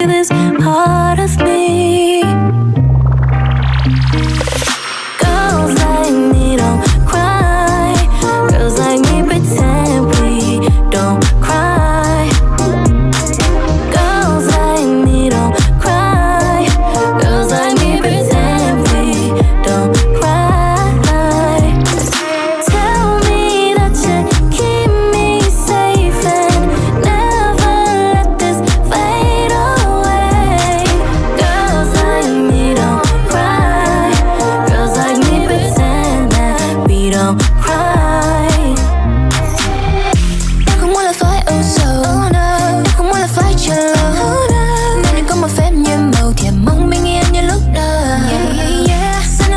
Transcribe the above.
this part of me. Girls like me don't cry. Girls like me pretend we don't cry. Girls like me don't cry. Girls like me pretend we don't cry. Tell me that you keep me safe and never let this fade away. Girls like me don't cry. Girls like me pretend that we don't cry.